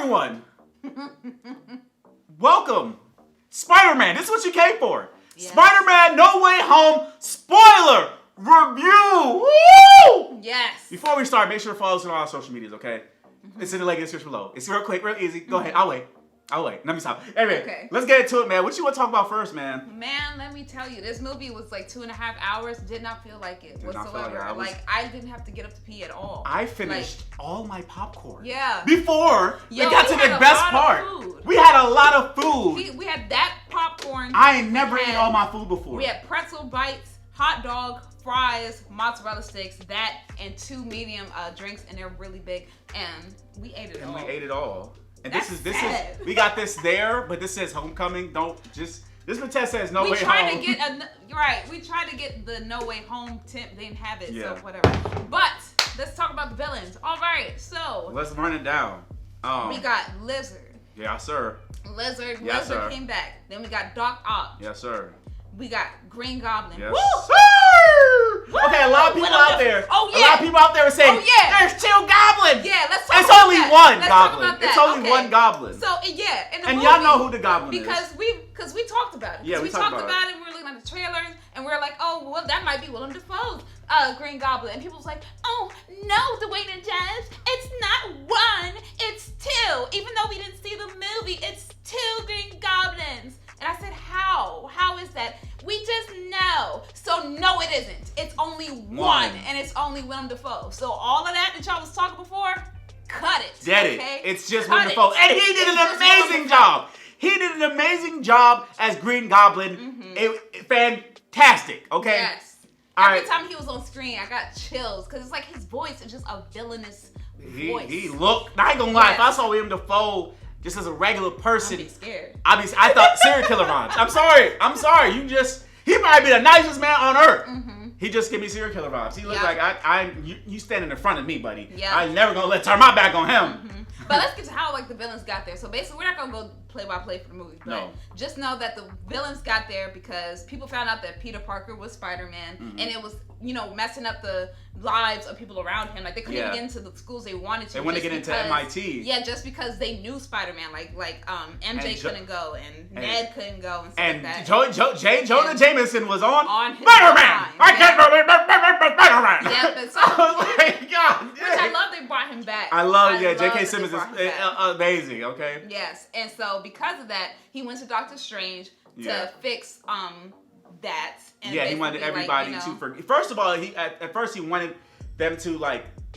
everyone. Welcome. Spider-Man, this is what you came for. Yes. Spider-Man No Way Home spoiler review. Woo! Yes. Before we start, make sure to follow us on all our social medias, okay? It's in the link in the description below. It's real quick, real easy. Go ahead. I'll wait. Let me stop. Anyway, okay. Let's get into it, man. What you want to talk about first, man? Man, let me tell you, this movie was like 2.5 hours. Did not feel like it whatsoever. I didn't have to get up to pee at all. I finished all my popcorn. Yeah. Before we got to the best part. We had a lot of food. We had that popcorn. I ain't never ate all my food before. We had pretzel bites, hot dog, fries, mozzarella sticks, that, and 2 medium drinks, and they're really big. And we ate it all. And we ate it all. And this is we got this there, but this says homecoming. This test says no way home. We tried to get the no way home temp. They didn't have it, so whatever. But let's talk about the villains. All right, so let's run it down. We got Lizard. Yes, sir. Lizard came back. Then we got Doc Ock. Yes, sir. We got Green Goblin. Yes, woo! Sir! Okay, a lot of people out there. Oh yeah. A lot of people out there are saying, there's 2 goblins. Yeah, let's talk it's about only that. one let's goblin. Talk about that. It's only one goblin. So yeah, in the and movie, y'all know who the goblin because is. Because we talked about it. Yeah, we talked about it. And we were looking at the trailers, and we were like, oh, well, that might be Willem Dafoe's Green Goblin. And people was like, oh no, Dwayne N Jazz, it's not 1, it's 2. Even though we didn't see the movie, it's 2 Green Goblins. And I said, how? How is that? We just know. So no, it isn't. It's only one. And it's only Willem Dafoe. So all of that y'all was talking before, cut it. Get it. It's just Willem Dafoe. And he did an amazing job. He did an amazing job as Green Goblin. Fantastic, okay? Yes. Every time he was on screen, I got chills because it's like his voice is just a villainous voice. He looked, I ain't gonna lie, if I saw Willem Dafoe just as a regular person, I'd be scared. I thought serial killer vibes. I'm sorry. He might be the nicest man on earth. He just give me serial killer vibes. He looks like you standing in front of me, buddy. I'm never gonna turn my back on him. But let's get to how the villains got there. So basically, we're not gonna go play by play for the movie, but just know that the villains got there because people found out that Peter Parker was Spider-Man, and it was messing up the lives of people around him. Like they couldn't even get into the schools they wanted to. They wanted to get into MIT. Yeah, just because they knew Spider-Man. Like MJ couldn't go, and Ned couldn't go, and stuff like that. Jonah Jameson was on Spider-Man. I can't remember Spider-Man. Yeah, but so oh my God. Which I love they brought him back. I love J.K. Simmons is amazing. Okay. Yes, and so because of that, he went to Doctor Strange to fix that. And he wanted everybody to forget. First of all, at first he wanted them to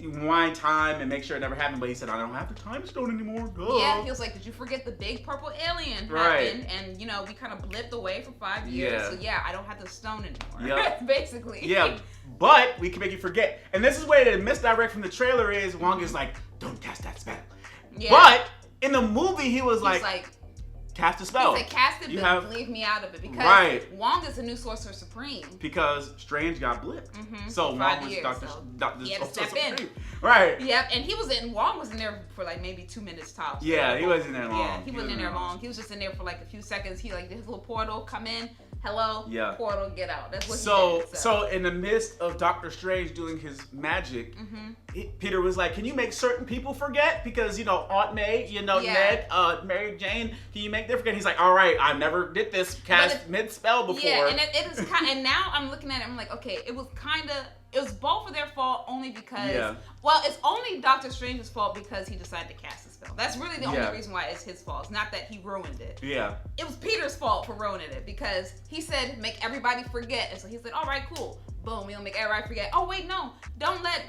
rewind time and make sure it never happened, but he said, I don't have the time stone anymore. Duh. Yeah, he was like, did you forget the big purple alien happened? And we kind of blipped away for 5 years. So I don't have the stone anymore. Yep. Basically. Yeah, but we can make you forget. And this is where the misdirect from the trailer is. Wong is like, don't cast that spell. Yeah. But in the movie, he was like cast a spell. He said cast it, but leave me out of it. Because Wong is the new Sorcerer Supreme. Because Strange got blipped. So Wong was Doctor He had to step in. Right. Yep, and Wong was in there for maybe 2 minutes tops. Yeah, he wasn't in there long. Yeah, he wasn't in there long. He was just in there for a few seconds. He his little portal, come in, hello, portal, get out. That's what he did. So in the midst of Doctor Strange doing his magic, Peter was like, can you make certain people forget? Because, Aunt May, Ned, Mary Jane, can you make them forget? He's like, all right, I never did this cast mid-spell before. Yeah, and it is kind of, and now I'm looking at it, I'm like, okay, it was both of their fault only because, it's only Doctor Strange's fault because he decided to cast the spell. That's really the only reason why it's his fault. It's not that he ruined it. Yeah. It was Peter's fault for ruining it because he said, make everybody forget. And so he said, all right, cool. Boom, we'll make everybody forget. Oh, wait, no. Don't let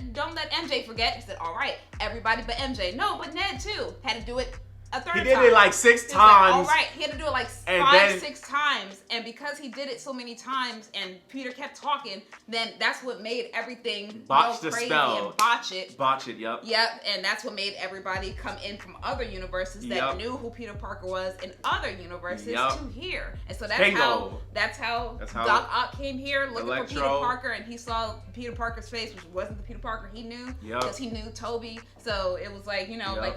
MJ forget. He said, all right, everybody but MJ. No, but Ned, too. Had to do it a third time. He did it 6 times. All right, he had to do it 5, 6 times. And because he did it so many times and Peter kept talking, then that's what made everything go crazy and botch it. Yep. Yep, and that's what made everybody come in from other universes that knew who Peter Parker was in other universes to here. And so that's how Doc Ock came here looking for Peter Parker, and he saw Peter Parker's face, which wasn't the Peter Parker he knew because he knew Toby. So it was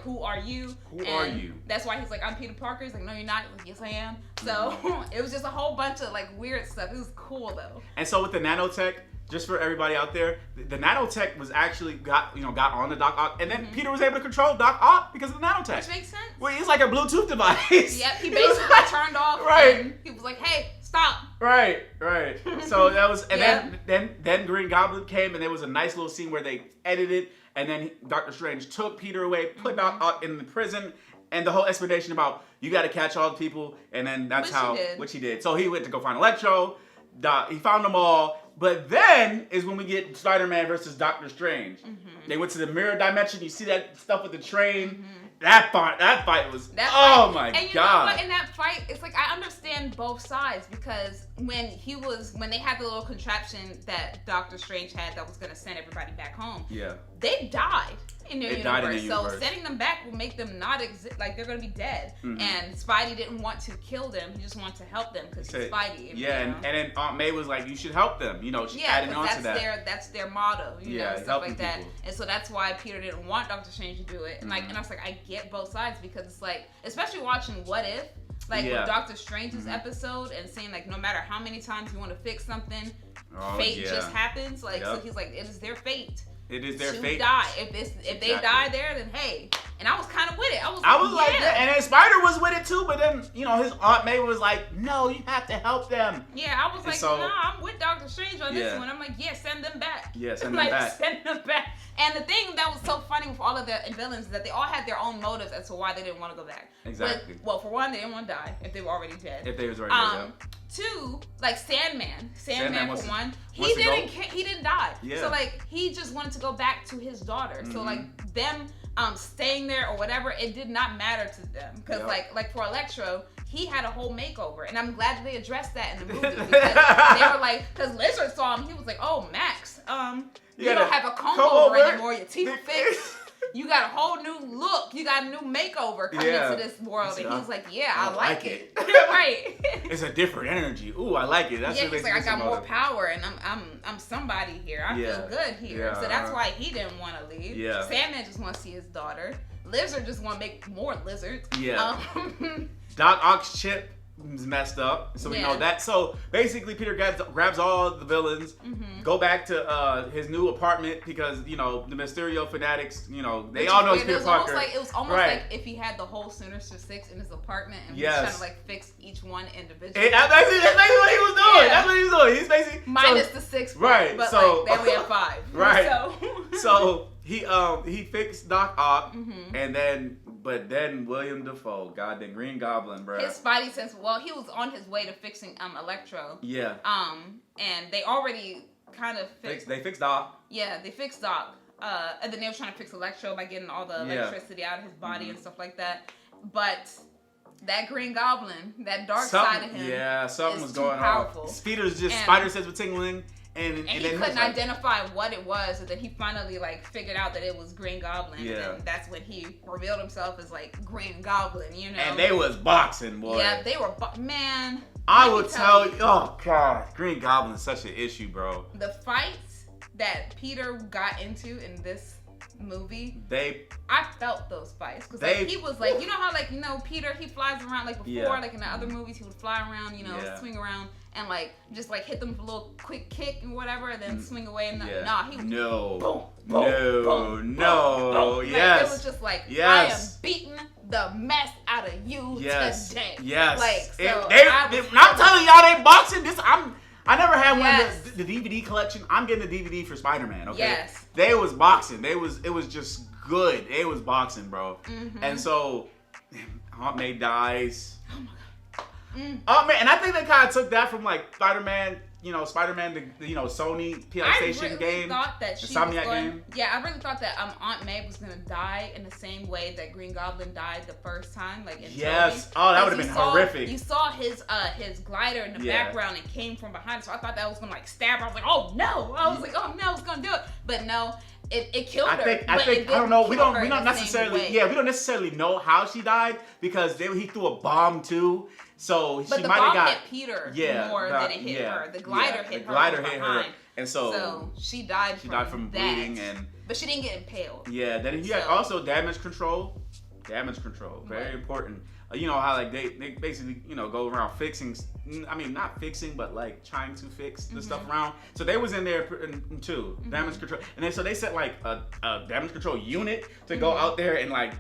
who are you? Who are you? That's why he's like, I'm Peter Parker. He's like, no, you're not. Like, yes, I am. So it was just a whole bunch of weird stuff. It was cool though. And so with the nanotech, just for everybody out there, the nanotech was actually got on the Doc Ock, and then Peter was able to control Doc Ock because of the nanotech. Which makes sense. Well, it's like a Bluetooth device. Yep, he basically turned off. Right. And he was like, "Hey, stop." Right. So that was, and then Green Goblin came, and there was a nice little scene where they edited, and then Doctor Strange took Peter away, put Doc Ock in the prison, and the whole explanation about you got to catch all the people, and then that's which he did. So he went to go find Electro. He found them all. But then is when we get Spider-Man versus Doctor Strange. They went to the mirror dimension. You see that stuff with the train. That fight was my and you god. know what? In that fight, it's like I understand both sides because when they had the little contraption that Doctor Strange had that was gonna send everybody back home. Yeah. They died in their universe. So universe. sending them back will make them not exist. Like they're gonna be dead. And Spidey didn't want to kill them. He just wanted to help them because he's Spidey. Yeah, and then Aunt May was like, "You should help them." She added on to that. That's their motto. You know, stuff like that. People. And so that's why Peter didn't want Doctor Strange to do it. And and I was like, I get both sides because it's like, especially watching What If, with Doctor Strange's episode and saying like, no matter how many times you want to fix something, fate just happens. Like, so he's like, it is their fate. It is their to fate. Die. If they die there, then hey. And I was kind of with it. I was like, and then Spider was with it too. But then his Aunt May was like, no, you have to help them. Yeah, I was like, no, I'm with Doctor Strange on this one. I'm like, send them back. Yeah, send them back. Send them back. And the thing that was so funny with all of the villains is that they all had their own motives as to why they didn't want to go back. Exactly. Well, for one, they didn't want to die if they were already dead. If they was already dead. Two, like Sandman for one, he didn't die. Yeah. So like he just wanted to go back to his daughter. So like them staying there or whatever, it did not matter to them because like for Electro, he had a whole makeover, and I'm glad that they addressed that in the movie because they were like, because Lizard saw him, he was like, "Oh Max, you don't have a comb over anymore. Your teeth are fixed." You got a whole new look. You got a new makeover coming into this world. And he was like, I like it. Right. It's a different energy. Ooh, I like it. That's he's like, I got more power and I'm somebody here. I feel good here. Yeah, so that's why he didn't want to leave. Yeah. Sandman just wants to see his daughter. Lizard just want to make more lizards. Yeah. Doc Ock's chip is messed up, so we know that. So basically, Peter grabs all the villains, go back to his new apartment because the Mysterio fanatics, they all know it's Peter Parker. It was almost like if he had the whole Sinister Six in his apartment and he was trying to like fix each one individually. That's basically what he was doing. That's what he was doing. He's basically minus the sixth part, right. But so then we have 5. Right. So he fixed Doc Ock, and then. But then William Dafoe, goddamn Green Goblin, bro. His Spidey sense. Well, he was on his way to fixing Electro. Yeah. And they already kind of fixed. They fixed Doc. Yeah, they fixed Doc. And then they were trying to fix Electro by getting all the electricity out of his body and stuff like that. But that Green Goblin, that dark side of him, something was going powerful. on. Spider sense was tingling. And he couldn't identify what it was, and then he finally like figured out that it was Green Goblin. Yeah. And that's when he revealed himself as like Green Goblin, And they was boxing, boy. Yeah, they were man. I will tell you, oh god, Green Goblin is such an issue, bro. The fights that Peter got into in this movie, I felt those fights because he was like, Peter, he flies around like before, like in the other movies, he would fly around, swing around. And like just like hit them with a little quick kick and whatever, and then swing away. And he was boom, boom. Yes, it was just like I am beating the mess out of you today. Yes, like I'm telling y'all, they boxing. I never had one of the DVD collection. I'm getting the DVD for Spider-Man. Okay, yes, they was boxing. It was just good. It was boxing, bro. And so Aunt May dies. Oh my god. Oh man, and I think they kind of took that from like Spider-Man, the Sony PlayStation game. Thought that she Insomniac was going, game. Yeah, I really thought that Aunt May was gonna die in the same way that Green Goblin died the first time, like in yes. Toby. Oh, that would have been horrific. You saw his glider in the background and came from behind, so I thought that was gonna like stab her. I was like, oh no! I was like, oh no, it's gonna do it, but no. It killed her. I think I don't know. We don't necessarily. Yeah, we don't necessarily know how she died because he threw a bomb too. So but she might have got hit Peter more than it hit her. The glider hit her. And so she died. She died from bleeding, but she didn't get impaled. Yeah. Then he had also damage control. Damage control, very important. You know how like they basically go around fixing. I mean, not fixing, but like trying to fix the stuff around. So they was in there too, damage control, and then so they set like a damage control unit to go out there and like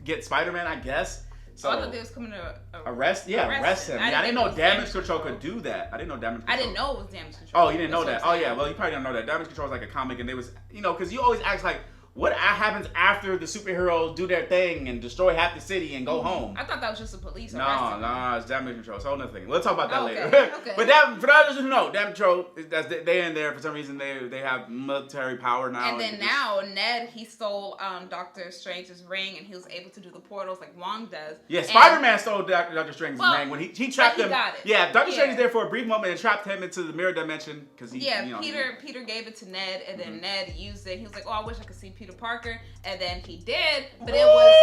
get Spider-Man, I guess. So I thought they was coming to arrest him. I didn't know damage control could do that. I didn't know damage control. I didn't know it was damage control. Oh, you didn't know that? Oh yeah, well you probably don't know that. Damage control is like a comic, and they was because you always ask like, what happens after the superheroes do their thing and destroy half the city and go home? I thought that was just the police. No, it's damage control. It's a whole other thing. We'll talk about that later. Okay. But for those who know, damage control, they in there for some reason. They have military power now. And then now Ned, he stole Doctor Strange's ring and he was able to do the portals like Wong does. Yeah, Spider-Man stole Doctor Strange's ring when he trapped him. Got it. Yeah, Doctor Strange is there for a brief moment and trapped him into the mirror dimension because he. Yeah, Peter gave it to Ned and then Ned used it. He was like, oh, I wish I could see Peter Parker. And then he did, but it was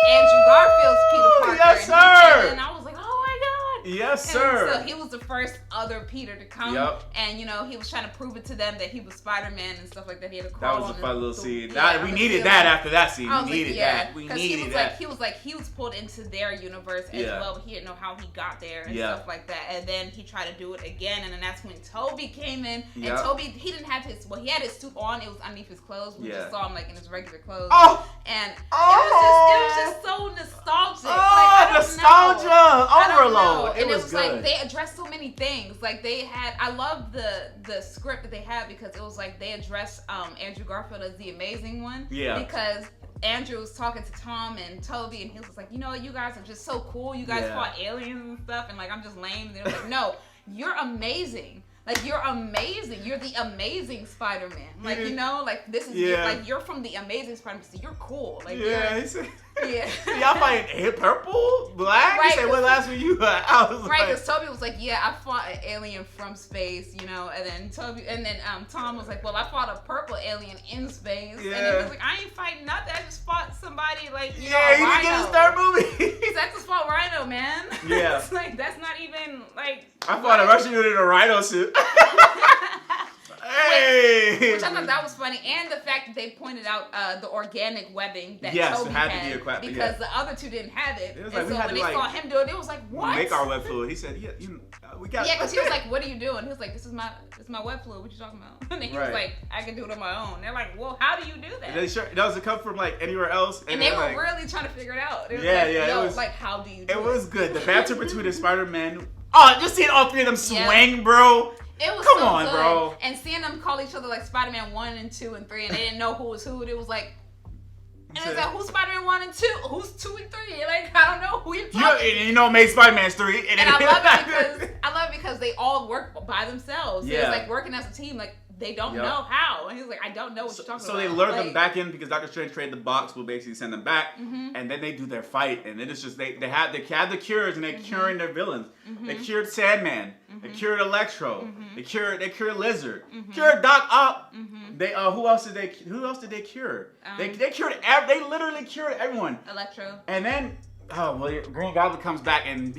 Andrew Garfield's Peter Parker. Yes, sir. And I was like, oh my God. Yes, sir. So he was the first other Peter to come. Yep. And, he was trying to prove it to them that he was Spider-Man and stuff like that. He had a crawl. That was a fun little scene. We needed that after that scene. We needed that. He was pulled into their universe as well, but he didn't know how he got there and stuff like that. And then he tried to do it again, and then that's when Toby came in. And Toby, he didn't have he had his suit on. It was underneath his clothes. We just saw him like in his regular clothes. And it was just so nostalgic. Nostalgia overload. It was like they addressed so many things. Like I love the script that they had because it was like they addressed Andrew Garfield as the amazing one. Yeah. Because Andrew was talking to Tom and Toby and he was like, you guys are just so cool. You guys fought aliens and stuff and like I'm just lame. And they were like, no, you're amazing. Like, you're amazing. You're the amazing Spider-Man. Like, like, this is like, you're from the Amazing Spider-Man, so you're cool. Like, y'all fighting purple? Black? Right, he said, what last one you got? Because Toby was like, I fought an alien from space, and then Tom was like, well, I fought a purple alien in space. Yeah. And he was like, I ain't fighting nothing. I just fought somebody, like, he didn't get his third movie. I just fought Rhino, man. Yeah. It's like, that's not even, like... I fought a Russian dude in a rhino suit. Hey! Which I thought that was funny, and the fact that they pointed out the organic webbing that Toby had because the other two didn't have it. And so when they saw him do it, it was like, what? Make our web fluid. He said, we got. Yeah, because he was like, what are you doing? He was like, this is my web fluid. What you talking about? And then he was like, I can do it on my own. They're like, well, how do you do that? Does it come from like anywhere else? And they were really trying to figure it out. It was like, how do you do it? It was good. The banter between the Spider-Man. Oh, just seeing all three of them swing, bro. It was Come so on, good. bro. And seeing them call each other like Spider-Man 1 and 2 and 3 and they didn't know who was who. It was like, and it's like, who's Spider-Man 1 and 2? Who's 2 and 3? Like, I don't know who you're talking to. Made Spider-Man's 3. And I love it because they all work by themselves. Yeah. It's like working as a team. Like, they don't know how. And he's like, I don't know what you're talking about. So they lured them back in because Doctor Strange created the box will basically send them back. And then they do their fight. And then it's just, they had the cures and they're curing their villains. They cured Sandman. They cured Electro. They cured Lizard. Cured Doc Ock. They who else did they cure? They they literally cured everyone. Electro. And then Green Goblin comes back and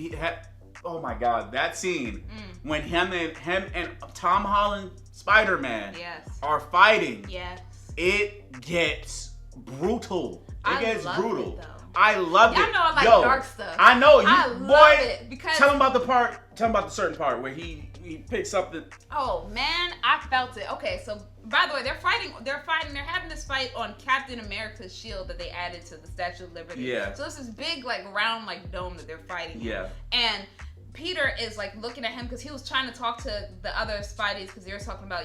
oh my God, that scene when him and Tom Holland Spider-Man are fighting. Yes. It gets brutal. It gets brutal. It, I love it. I know I like dark stuff. I know I love it because tell him about the certain part where he picks up the. Oh man, I felt it. Okay, so by the way, they're having this fight on Captain America's shield that they added to the Statue of Liberty. Yeah. So it's this big round dome that they're fighting. Yeah. And Peter is looking at him because he was trying to talk to the other Spideys because they were talking about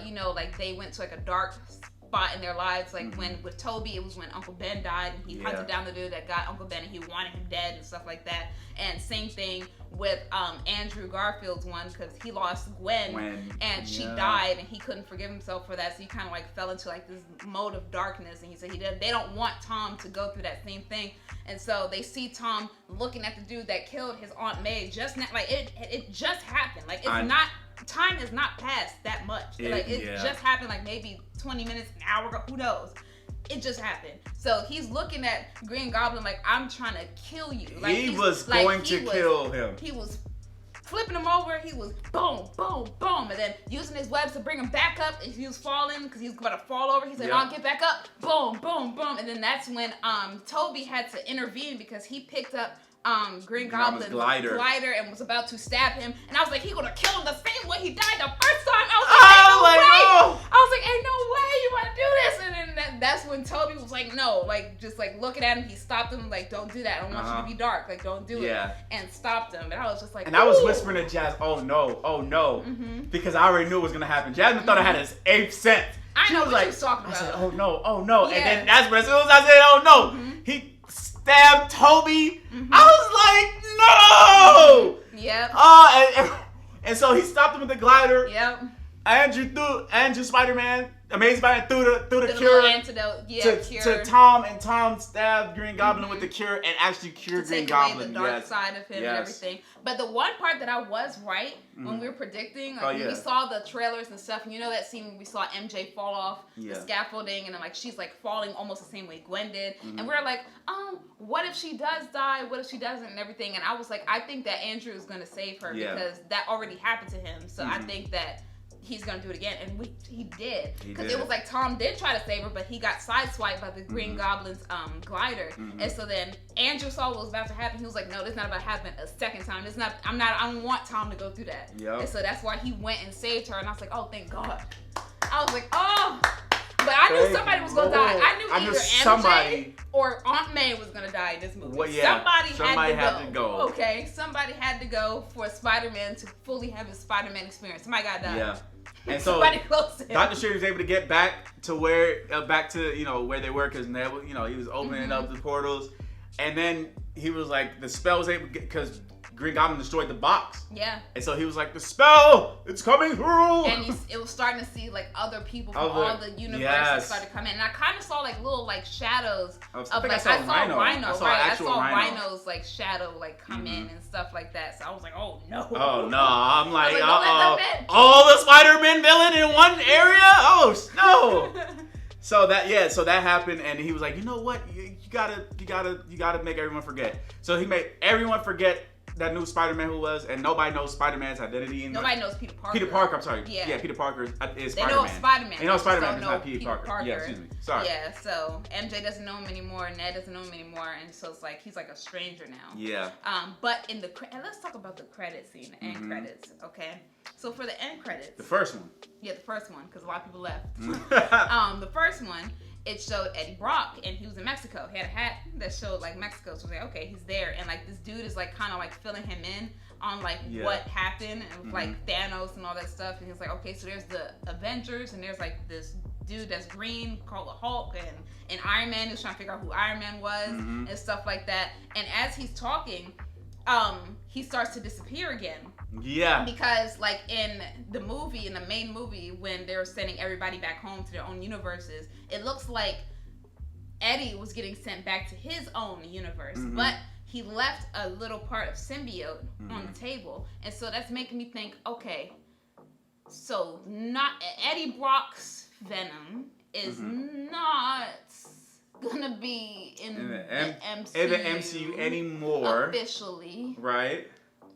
they went to a dark spot in their lives when with Toby it was when Uncle Ben died and he hunted down the dude that got Uncle Ben and he wanted him dead and stuff like that, and same thing with Andrew Garfield's one because he lost Gwen and she died and he couldn't forgive himself for that, so he kind of fell into this mode of darkness, and he said they don't want Tom to go through that same thing, and so they see Tom looking at the dude that killed his Aunt May just now, it just happened, time has not passed that much. It just happened maybe 20 minutes, an hour ago, who knows? It just happened. So he's looking at Green Goblin I'm trying to kill you. He was going to kill him. He was flipping him over. He was boom, boom, boom, and then using his webs to bring him back up. If he was falling because he was about to fall over, he said, "I'll get back up." Boom, boom, boom, and then that's when Toby had to intervene because he picked up Green Goblin's glider and was about to stab him, and I was like, he gonna kill him the same way he died the first time. I was like, ain't no way you want to do this. And then that's when Toby was like, no, like just like looking at him, he stopped him, like, don't do that. I don't want you to be dark, like don't do it. And stopped him, and I was just like, and I was whispering to Jazz, oh no, because I already knew it was gonna happen. Jasmine thought I had his 8th sense. I know what you was talking about. I said, oh no, and then that's when as soon as I said, oh no, he stabbed Toby. I was like, no! Yep. And so he stopped him with the glider. Yep. Andrew Spider-Man, Amazing Spider-Man threw the cure antidote, cure to Tom, and Tom stabbed Green Goblin with the cure and actually cured Green Goblin. To take away the dark side of him and everything. But the one part that I was right when we were predicting, like when we saw the trailers and stuff, and you know that scene when we saw MJ fall off the scaffolding, and then like she's like falling almost the same way Gwen did, and we were like, what if she does die? What if she doesn't? And everything. And I was like, I think that Andrew is gonna save her because that already happened to him. So I think that he's gonna do it again, and he did, because it was like Tom did try to save her, but he got sideswiped by the Green Goblin's glider, and so then Andrew saw what was about to happen. He was like, "No, this is not about to happen a second time. This is not. I don't want Tom to go through that." And so that's why he went and saved her, and I was like, "Oh, thank God." I was like, "Oh." But I knew somebody was gonna die. I knew either MJ or Aunt May was gonna die in this movie. Well, somebody had to go. Okay, somebody had to go for Spider-Man to fully have his Spider-Man experience. Somebody gotta die. Yeah. And so Dr. Strange was able to get back to where where they were, because he was opening up the portals, and then he was like, the spell was able to get, because Green Goblin destroyed the box. Yeah. And so he was like, the spell, it's coming through. And it was starting to see like other people from all the universes started coming in. And I kind of saw like little like shadows I saw Rhino's like shadow like come in and stuff like that. So I was like, oh no. Oh no. I'm like, all the Spider-Man villain in one area? Oh no. So that happened, and he was like, you know what? You gotta make everyone forget. So he made everyone forget that new Spider-Man who was, and nobody knows Spider-Man's identity. Nobody knows Peter Parker. Peter Parker, I'm sorry. Yeah, Peter Parker is Spider-Man. They know Spider-Man. They know Spider-Man is not Peter Parker. Yeah, excuse me. Sorry. Yeah, so MJ doesn't know him anymore, Ned doesn't know him anymore, and so it's like he's like a stranger now. Yeah. But in let's talk about the credit scene, the end credits, okay? So for the end credits. The first one. Yeah, the first one, because a lot of people left. The first one, it showed Eddie Brock, and he was in Mexico. He had a hat that showed like Mexico, so I was like, okay, he's there, and like this dude is like kind of like filling him in on like what happened, and like Thanos and all that stuff, and he's like, okay, so there's the Avengers, and there's like this dude that's green called the Hulk, and Iron Man is trying to figure out who Iron Man was and stuff like that. And as he's talking, he starts to disappear again. Yeah. Because like in the main movie, when they're sending everybody back home to their own universes, it looks like Eddie was getting sent back to his own universe, but he left a little part of symbiote on the table, and so that's making me think, okay, so not Eddie Brock's Venom is not gonna be in the MCU anymore officially, right?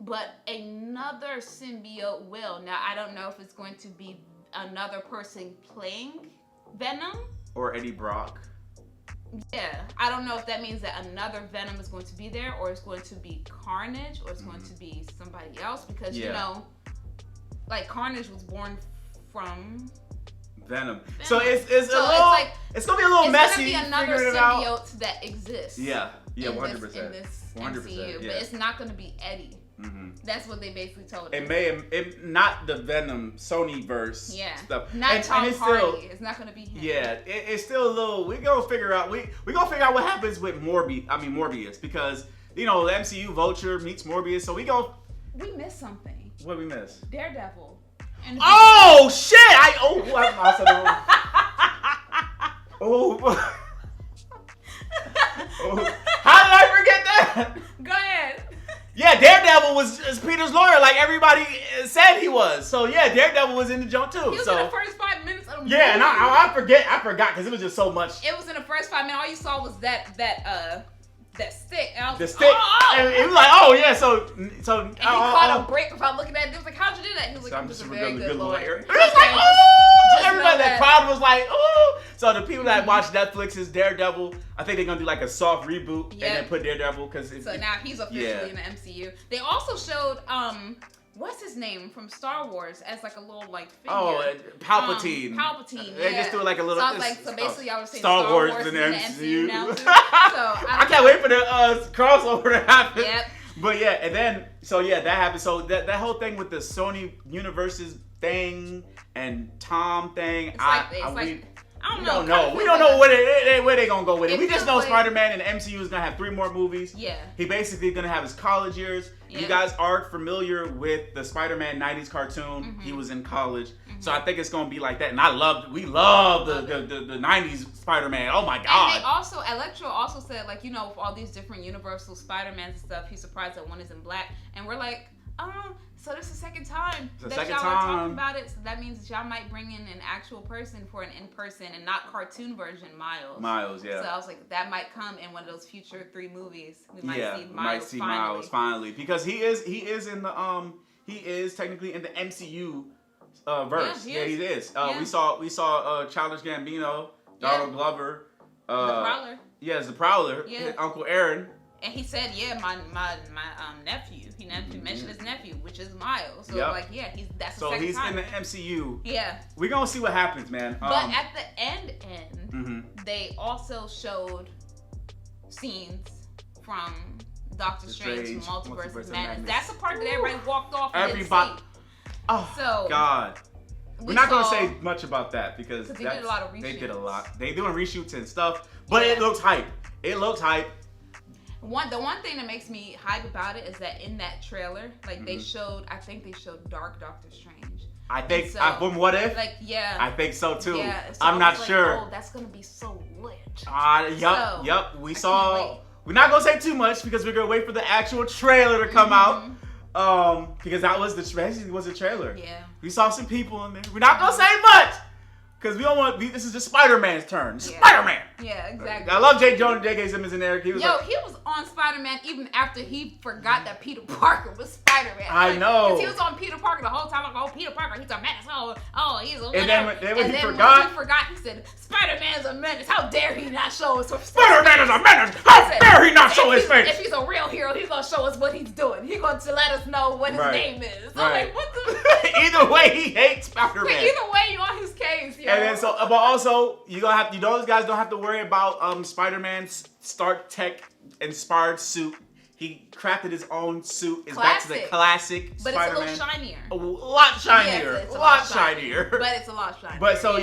But another symbiote will. Now I don't know if it's going to be another person playing Venom or Eddie Brock. Yeah, I don't know if that means that another Venom is going to be there, or it's going to be Carnage, or it's going to be somebody else, because you know, like Carnage was born from Venom. So it's gonna be a little messy. It's gonna be another symbiote that exists. Yeah, 100%. In this MCU, but it's not gonna be Eddie. That's what they basically told us. It not the Venom Sony verse stuff. Not Tom Hardy. It's not gonna be him. Yeah, it's still a little. We gonna figure out. We gonna figure out what happens with Morbius, because the MCU Vulture meets Morbius. So we missed something. What we miss? Daredevil. Oh shit! How did I forget that? Go ahead. Yeah, Daredevil was Peter's lawyer, like everybody said he was. So yeah, Daredevil was in the jump too. He was in the first 5 minutes of the movie. Yeah, and I forgot because it was just so much. It was in the first 5 minutes. All you saw was that that stick. And I was the like, stick. oh! And it was like, oh yeah, so and he caught a break without looking at it. He was like, how'd you do that? He was like, I'm just a very good lawyer. It was like, oh! Everybody, that crowd was like, oh! So the people that watch Netflix's Daredevil, I think they're gonna do like a soft reboot and then put Daredevil because now he's officially in the MCU. They also showed what's his name from Star Wars as like a little like figure. Oh, Palpatine. Palpatine. They just do like a little. So I was like, so basically, I was saying Star Wars in the MCU now too. So I can't wait for the crossover to happen. Yep. But yeah, and then that happened. So that whole thing with the Sony Universes thing and Tom thing, we don't know where they gonna go with it. We just know Spider-Man in the MCU is gonna have 3 more movies. Yeah. He basically gonna have his college years. Yeah. You guys are familiar with the Spider-Man 90s cartoon. Mm-hmm. He was in college. Mm-hmm. So I think it's gonna be like that. And we love the 90s Spider-Man. Oh my God. And Electro also said, like, you know, all these different Universal Spider-Mans and stuff, he's surprised that one is in black. And we're like, so this is the second time that y'all are talking about it. So that means that y'all might bring in an actual person for an in-person and not cartoon version Miles. Miles, yeah. So I was like, that might come in one of those future 3 movies. We might see Miles finally because he is technically in the MCU verse. Yeah, he is. We saw Childish Gambino, Donald Glover, the Prowler. Yes, the Prowler. Yeah. Uncle Aaron. And he said, my nephew. He mentioned his nephew, which is Miles. So that's the second he's time. in the MCU. Yeah. We're gonna see what happens, man. But at the end, they also showed scenes from Doctor Strange Multiverse of Madness. That's the part that everybody walked off and didn't see. Oh, so, God. We're not gonna say much about that because they did a lot of reshoots. They did a lot. They doing reshoots and stuff, but it looks hype. The one thing that makes me hype about it is that in that trailer, like I think they showed Dark Doctor Strange. I think from What If? I think so too. Yeah, so I'm not sure. Oh, that's gonna be so lit. Yup. We saw. We're not gonna say too much because we're gonna wait for the actual trailer to come out. Because that was the trailer. Yeah. We saw some people in there. We're not gonna say much. Because we don't want this is just Spider-Man's turn. Yeah. Spider-Man! Yeah, exactly. I love J.K. Simmons in there. He was on Spider-Man even after he forgot that Peter Parker was Spider-Man. I know. Because he was on Peter Parker the whole time. Like, Peter Parker, he's a menace. He's a whatever. And then when he forgot, he said, Spider-Man's a menace. How dare he not show us? Spider-Man is a menace. How dare he not show his face? If he's a real hero, he's going to show us what he's doing. He's going to let us know what his name is. I'm like, what the? Either way, he hates Spider-Man. Either way, you're on his case. And then but also, those guys don't have to worry about Spider-Man's Stark Tech inspired suit. He crafted his own suit. It's back to the classic but Spider-Man. But it's a little shinier. A lot shinier. Yes, a lot shinier. But it's a lot shinier. But so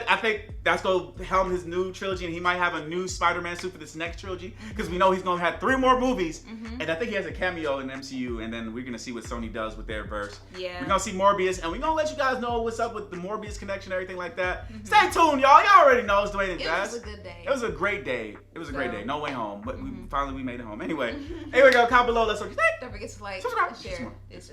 I think that's going to helm his new trilogy, and he might have a new Spider-Man suit for this next trilogy because we know he's going to have 3 more movies, and I think he has a cameo in MCU, and then we're going to see what Sony does with their verse. Yeah. We're going to see Morbius, and we're going to let you guys know what's up with the Morbius connection and everything like that. Stay tuned, y'all. Y'all already know it's Dwayne N Jazz. It was a good day. It was a great day. Great day. No way home, but we finally made it home. Anyway, here we go. Comment below. Let's Don't forget to like, subscribe, share. It's just